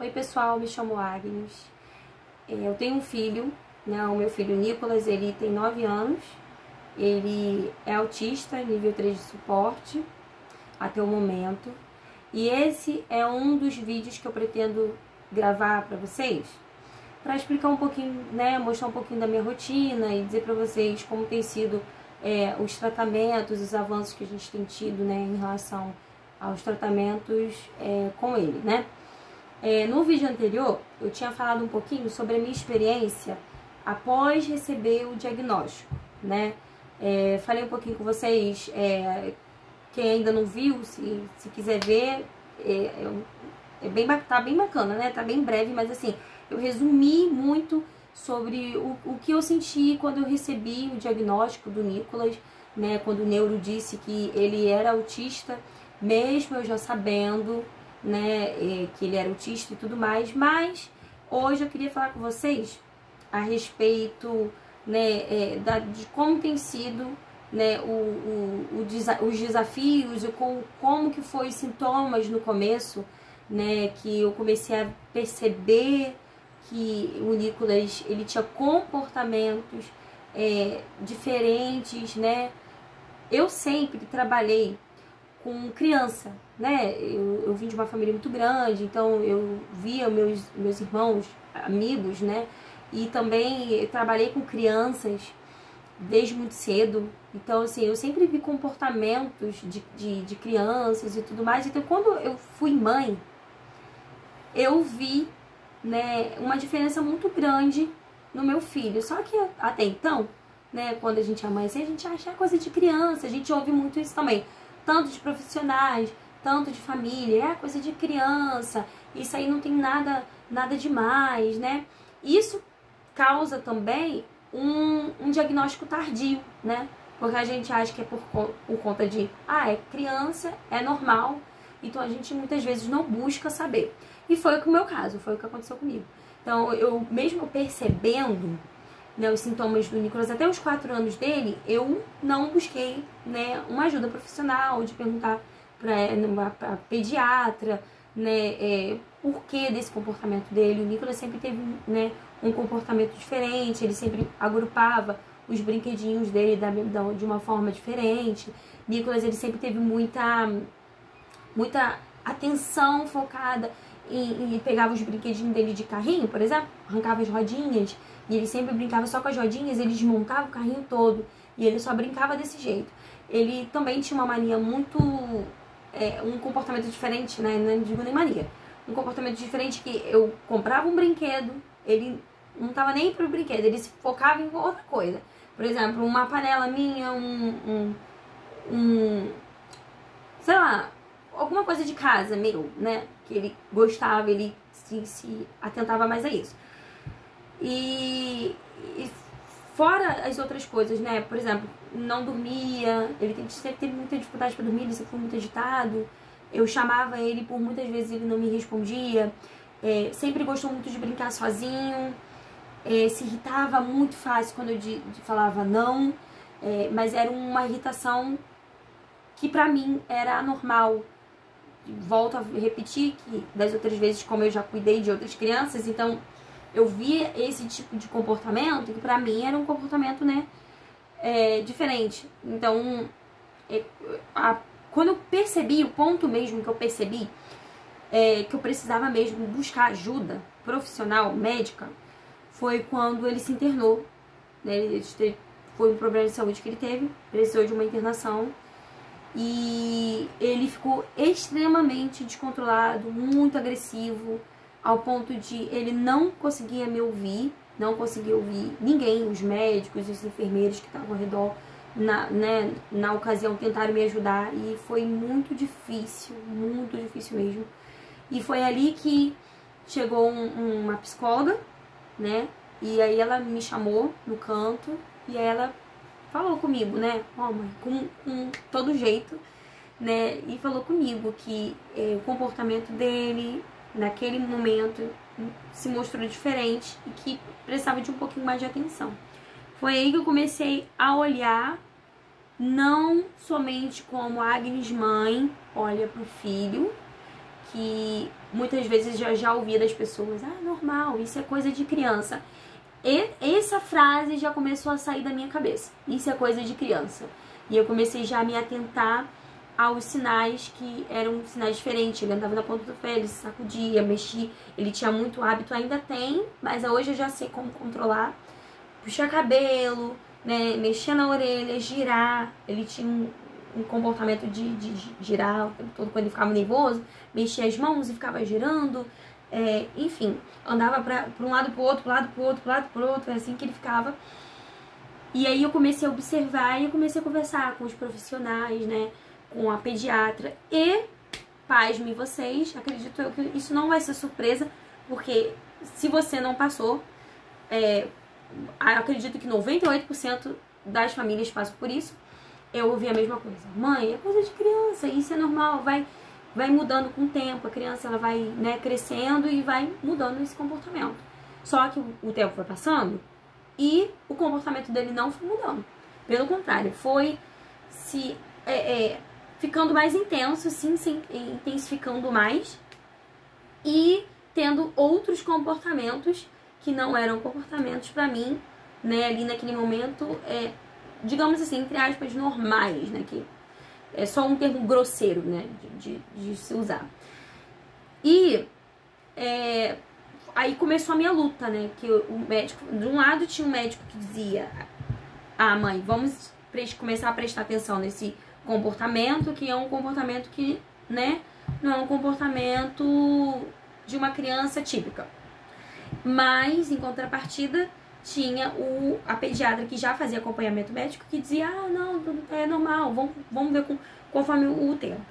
Oi pessoal, me chamo Agnes. Eu tenho um filho, né? O meu filho Nicolas, ele tem 9 anos. Ele é autista, nível 3 de suporte, até o momento. E esse é um dos vídeos que eu pretendo gravar para vocês, para explicar um pouquinho, né? Mostrar um pouquinho da minha rotina e dizer para vocês como tem sido os tratamentos, os avanços que a gente tem tido, né? Em relação aos tratamentos com ele, né? No vídeo anterior, eu tinha falado um pouquinho sobre a minha experiência após receber o diagnóstico, né? Falei um pouquinho com vocês, quem ainda não viu, se quiser ver, tá bem bacana, né? Tá bem breve, mas assim, eu resumi muito sobre o que eu senti quando eu recebi o diagnóstico do Nicolas, né? Quando o neuro disse que ele era autista, mesmo eu já sabendo, né, que ele era autista e tudo mais. Mas hoje eu queria falar com vocês a respeito, né, de como tem sido, né, os desafios, como que foi os sintomas no começo, né, que eu comecei a perceber que o Nicolas, ele tinha comportamentos diferentes, né. Eu sempre trabalhei com criança, né? Eu vim de uma família muito grande, então eu via meus irmãos, amigos, né? E também eu trabalhei com crianças desde muito cedo. Então, assim, eu sempre vi comportamentos de crianças e tudo mais. Então, quando eu fui mãe, eu vi, né, uma diferença muito grande no meu filho. Só que até então, né, quando a gente é mãe, assim, a gente acha coisa de criança, a gente ouve muito isso também. Tanto de profissionais, tanto de família, coisa de criança, isso aí não tem nada demais, né? Isso causa também um diagnóstico tardio, né? Porque a gente acha que é por conta de, é criança, é normal, então a gente muitas vezes não busca saber. E foi o meu caso, foi o que aconteceu comigo. Então, eu mesmo percebendo, né, os sintomas do Nicolas até os 4 anos dele, eu não busquei, né, uma ajuda profissional, de perguntar para pediatra, né, por que desse comportamento dele. O Nicolas sempre teve, né, um comportamento diferente, ele sempre agrupava os brinquedinhos dele de uma forma diferente. Nicolas, ele sempre teve muita atenção focada e pegava os brinquedinhos dele de carrinho, por exemplo, arrancava as rodinhas, e ele sempre brincava só com as rodinhas, ele desmontava o carrinho todo, e ele só brincava desse jeito. Ele também tinha uma mania muito, um comportamento diferente, né, não digo nem mania, um comportamento diferente, que eu comprava um brinquedo, ele não tava nem pro brinquedo, ele se focava em outra coisa. Por exemplo, uma panela minha, sei lá, alguma coisa de casa meu, né, que ele gostava, ele se atentava mais a isso. E fora as outras coisas, né, por exemplo, não dormia, ele sempre teve muita dificuldade para dormir, ele sempre foi muito agitado, eu chamava ele, por muitas vezes ele não me respondia, sempre gostou muito de brincar sozinho, se irritava muito fácil quando eu falava não, mas era uma irritação que pra mim era anormal. Volto a repetir que das outras vezes, como eu já cuidei de outras crianças, então eu via esse tipo de comportamento que pra mim era um comportamento, né, diferente. Então, quando eu percebi, o ponto mesmo que eu percebi que eu precisava mesmo buscar ajuda profissional, médica, foi quando ele se internou, né? Foi um problema de saúde que ele teve, precisou de uma internação. E ele ficou extremamente descontrolado, muito agressivo, ao ponto de ele não conseguia me ouvir, não conseguia ouvir ninguém, os médicos, os enfermeiros que estavam ao redor, na ocasião tentaram me ajudar, e foi muito difícil mesmo. E foi ali que chegou uma psicóloga, né, e aí ela me chamou no canto, e aí ela falou comigo, né, mãe, com todo jeito, né, e falou comigo que o comportamento dele, naquele momento, se mostrou diferente e que precisava de um pouquinho mais de atenção. Foi aí que eu comecei a olhar, não somente como a Agnes mãe olha pro filho, que muitas vezes já ouvia das pessoas: ah, normal, isso é coisa de criança. E essa frase já começou a sair da minha cabeça: isso é coisa de criança. E eu comecei já a me atentar aos sinais que eram sinais diferentes. Ele andava na ponta do pé, ele se sacudia, mexia, ele tinha muito hábito, ainda tem, mas hoje eu já sei como controlar. Puxar cabelo, né, mexer na orelha, girar. Ele tinha um comportamento de girar o tempo todo quando ele ficava nervoso, mexia as mãos e ficava girando. Enfim, andava pra um lado pro outro, pro lado pro outro, pro lado pro outro, é assim que ele ficava. E aí eu comecei a observar e eu comecei a conversar com os profissionais, né, com a pediatra. E, pasmem vocês, acredito eu que isso não vai ser surpresa, porque se você não passou, acredito que 98% das famílias passam por isso. Eu ouvi a mesma coisa: mãe, é coisa de criança, isso é normal, vai mudando com o tempo, a criança ela vai, né, crescendo e vai mudando esse comportamento. Só que o tempo foi passando e o comportamento dele não foi mudando. Pelo contrário, foi se ficando mais intenso, assim, se intensificando mais e tendo outros comportamentos que não eram comportamentos pra mim, né, ali naquele momento, digamos assim, entre aspas, normais, né, que é só um termo grosseiro, né, de se usar. E aí começou a minha luta, né, que o médico, de um lado tinha um médico que dizia: ah, mãe, vamos começar a prestar atenção nesse comportamento, que é um comportamento que, né, não é um comportamento de uma criança típica. Mas, em contrapartida, tinha a pediatra que já fazia acompanhamento médico, que dizia: ah, não, é normal, vamos ver conforme o tempo.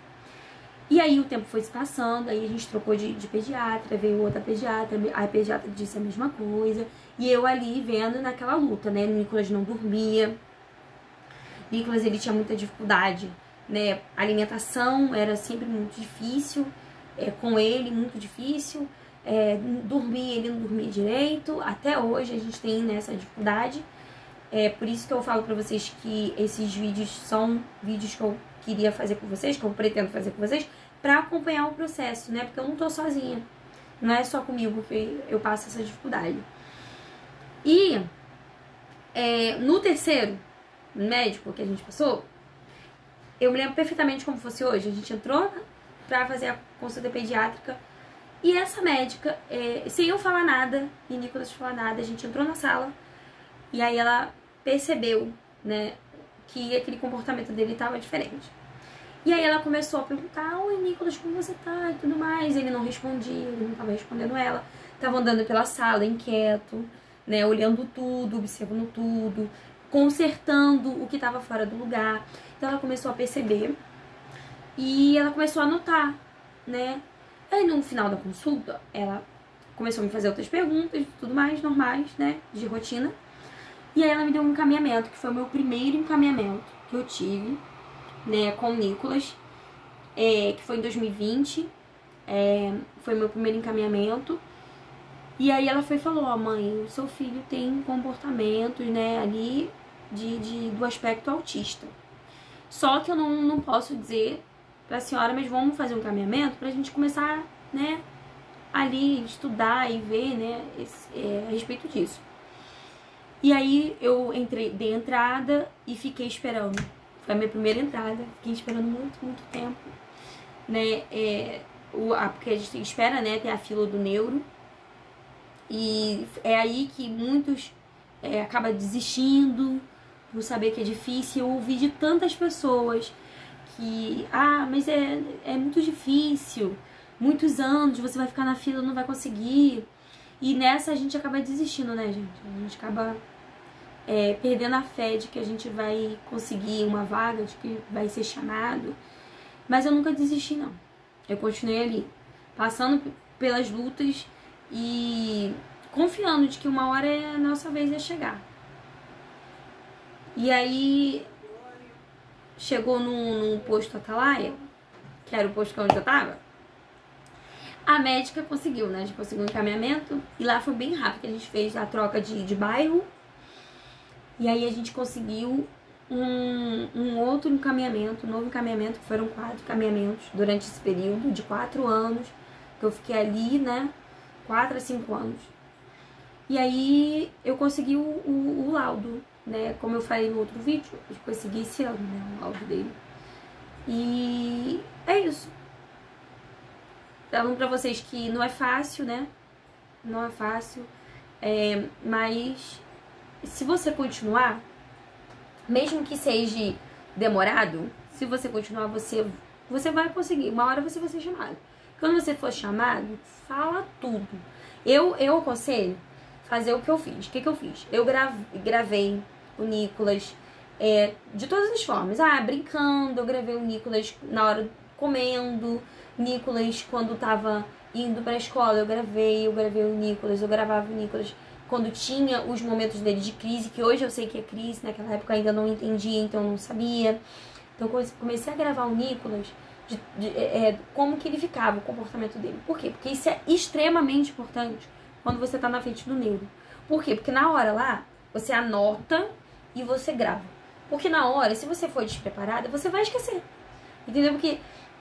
E aí o tempo foi se passando, aí a gente trocou de pediatra, veio outra pediatra, a pediatra disse a mesma coisa, e eu ali vendo naquela luta, né? O Nicolas não dormia, Nicolas ele tinha muita dificuldade, né? A alimentação era sempre muito difícil, com ele muito difícil. Dormir, ele não dormia direito. Até hoje a gente tem essa dificuldade. Por isso que eu falo pra vocês que esses vídeos são vídeos que eu queria fazer com vocês, que eu pretendo fazer com vocês, pra acompanhar o processo, né? Porque eu não tô sozinha. Não é só comigo que eu passo essa dificuldade. E no terceiro médico que a gente passou, eu me lembro perfeitamente como fosse hoje. A gente entrou pra fazer a consulta pediátrica. E essa médica, sem eu falar nada, e Nicolas falar nada, a gente entrou na sala e aí ela percebeu, né, que aquele comportamento dele estava diferente. E aí ela começou a perguntar: oi, Nicolas, como você tá? E tudo mais. Ele não respondia, ele não estava respondendo ela. Tava andando pela sala, inquieto, né, olhando tudo, observando tudo, consertando o que estava fora do lugar. Então ela começou a perceber e ela começou a anotar, né. Aí no final da consulta, ela começou a me fazer outras perguntas, tudo mais, normais, né, de rotina. E aí ela me deu um encaminhamento, que foi o meu primeiro encaminhamento que eu tive, né, com o Nicolas, que foi em 2020, foi meu primeiro encaminhamento. E aí ela foi e falou: ó, mãe, o seu filho tem comportamentos, né, ali do aspecto autista. Só que eu não posso dizer pra senhora, mas vamos fazer um encaminhamento pra gente começar, né, ali estudar e ver, né, a respeito disso. E aí eu dei entrada e fiquei esperando. Foi a minha primeira entrada, fiquei esperando muito, muito tempo, né, porque a gente espera, né, ter a fila do neuro. E é aí que muitos acabam desistindo por saber que é difícil. Eu ouvi de tantas pessoas que, mas é muito difícil, muitos anos, você vai ficar na fila, não vai conseguir. E nessa a gente acaba desistindo, né, gente? A gente acaba perdendo a fé de que a gente vai conseguir uma vaga, de que vai ser chamado. Mas eu nunca desisti, não. Eu continuei ali, passando pelas lutas e confiando de que uma hora a nossa vez ia chegar. E aí chegou num posto Atalaia, que era o posto onde eu tava. A médica conseguiu, né? A gente conseguiu um encaminhamento. E lá foi bem rápido, que a gente fez a troca de bairro. E aí a gente conseguiu um outro encaminhamento, um novo encaminhamento, que foram 4 encaminhamentos durante esse período de 4 anos, que eu fiquei ali, né, 4 a 5 anos. E aí eu consegui o laudo, né, como eu falei no outro vídeo, eu consegui esse ano, né, o laudo dele. E é isso. Falando pra vocês que não é fácil, né, não é fácil, mas se você continuar, mesmo que seja demorado, se você continuar, você vai conseguir. Uma hora você vai ser chamado. Quando você for chamado, fala tudo. Eu aconselho fazer o que eu fiz. O que eu fiz? Eu gravei o Nicolas de todas as formas. Brincando, eu gravei o Nicolas na hora comendo. Nicolas quando tava indo pra escola, eu gravei o Nicolas. Eu gravava o Nicolas quando tinha os momentos dele de crise, que hoje eu sei que é crise, naquela época eu ainda não entendia, então eu não sabia. Então eu comecei a gravar o Nicolas, como que ele ficava, o comportamento dele. Por quê? Porque isso é extremamente importante quando você tá na frente do neuro. Por quê? Porque na hora lá, você anota e você grava. Porque na hora, se você for despreparada, você vai esquecer. Entendeu? Porque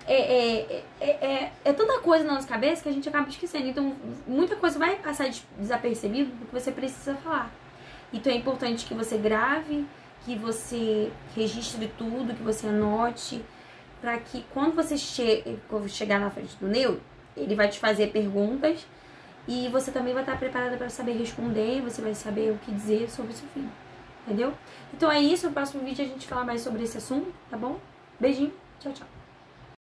é tanta coisa na nossa cabeça que a gente acaba esquecendo. Então, muita coisa vai passar desapercebido do que você precisa falar. Então, é importante que você grave, que você registre tudo, que você anote, para que quando você chegar na frente do neuro, ele vai te fazer perguntas e você também vai estar preparada para saber responder, você vai saber o que dizer sobre o seu filho. Entendeu? Então é isso, no próximo vídeo a gente fala mais sobre esse assunto, tá bom? Beijinho, tchau, tchau.